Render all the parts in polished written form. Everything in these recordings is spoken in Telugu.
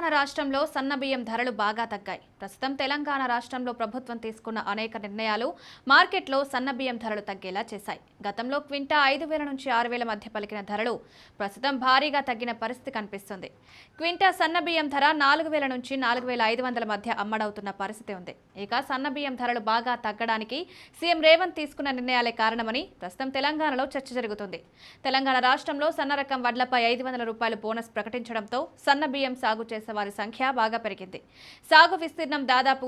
తెలంగాణ రాష్ట్రంలో సన్నబియ్యం ధరలు బాగా తగ్గాయి. ప్రస్తుతం తెలంగాణ రాష్ట్రంలో ప్రభుత్వం తీసుకున్న అనేక నిర్ణయాలు మార్కెట్లో సన్నబియ్యం ధరలు తగ్గేలా చేశాయి. గతంలో క్వింటా 5,000 నుంచి 6,000 మధ్య పలికిన ధరలు ప్రస్తుతం భారీగా తగ్గిన పరిస్థితి కనిపిస్తుంది. క్వింటా సన్నబియ్యం ధర 4,000 నుంచి 4,500 మధ్య అమ్మడవుతున్న పరిస్థితి ఉంది. ఇక సన్నబియ్యం ధరలు బాగా తగ్గడానికి సీఎం రేవంత్ తీసుకున్న నిర్ణయాలే కారణమని ప్రస్తుతం తెలంగాణలో చర్చ జరుగుతుంది. తెలంగాణ రాష్ట్రంలో సన్న రకం వడ్లపై 500 రూపాయలు బోనస్ ప్రకటించడంతో సన్నబియ్యం సాగు చేసే వారి సంఖ్య బాగా పెరిగింది. సాగు విస్తీర్ణం దాదాపు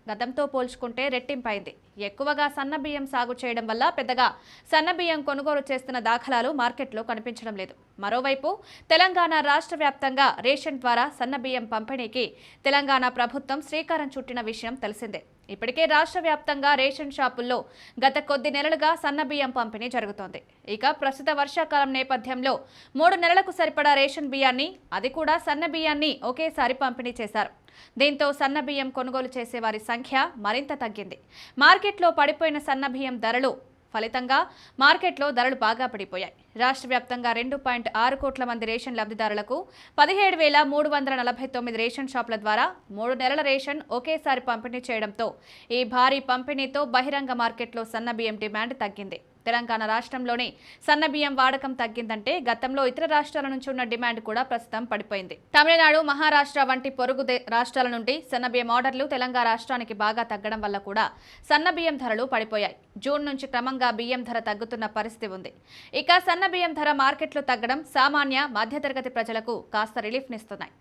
గతంతో పోల్చుకుంటే రెట్టింపైంది. ఎక్కువగా సన్నబియ్యం సాగు చేయడం వల్ల పెద్దగా సన్నబియ్యం కొనుగోలు చేస్తున్న దాఖలాలు మార్కెట్లో కనిపించడం లేదు. మరోవైపు తెలంగాణ రాష్ట్ర వ్యాప్తంగా రేషన్ ద్వారా సన్నబియ్యం పంపిణీకి తెలంగాణ ప్రభుత్వం శ్రీకారం చుట్టిన విషయం తెలిసిందే. ఇప్పటికే రాష్ట్ర వ్యాప్తంగా రేషన్ షాపుల్లో గత కొద్ది నెలలుగా సన్నబియ్యం పంపిణీ జరుగుతోంది. ఇక ప్రస్తుత వర్షాకాలం నేపథ్యంలో 3 నెలలకు సరిపడా రేషన్ బియ్యాన్ని, అది కూడా సన్న బియ్యాన్ని ఒకేసారి పంపిణీ చేశారు. దీంతో సన్నబియ్యం కొనుగోలు చేసే వారి సంఖ్య మరింత తగ్గింది. మార్కెట్లో పడిపోయిన సన్నబియ్యం ధరలు ఫలితంగా మార్కెట్లో ధరలు బాగా పడిపోయాయి. రాష్ట్ర వ్యాప్తంగా 2.6 కోట్ల మంది రేషన్ లబ్ధిదారులకు 17,349 రేషన్ షాపుల ద్వారా 3 నెలల రేషన్ ఒకేసారి పంపిణీ చేయడంతో ఈ భారీ పంపిణీతో బహిరంగ మార్కెట్లో సన్నబియ్యం డిమాండ్ తగ్గింది. తెలంగాణ రాష్ట్రంలోని సన్నబియ్యం వాడకం తగ్గిందంటే గతంలో ఇతర రాష్ట్రాల నుంచి ఉన్న డిమాండ్ కూడా ప్రస్తుతం పడిపోయింది. తమిళనాడు, మహారాష్ట్ర వంటి పొరుగు రాష్ట్రాల నుండి సన్నబియ్యం ఆర్డర్లు తెలంగాణ రాష్ట్రానికి బాగా తగ్గడం వల్ల కూడా సన్నబియ్యం ధరలు పడిపోయాయి. జూన్ నుంచి క్రమంగా బియ్యం ధర తగ్గుతున్న పరిస్థితి ఉంది. ఇక సన్నబియ్యం ధర మార్కెట్లో తగ్గడం సామాన్య, మధ్యతరగతి ప్రజలకు కాస్త రిలీఫ్నిస్తున్నాయి.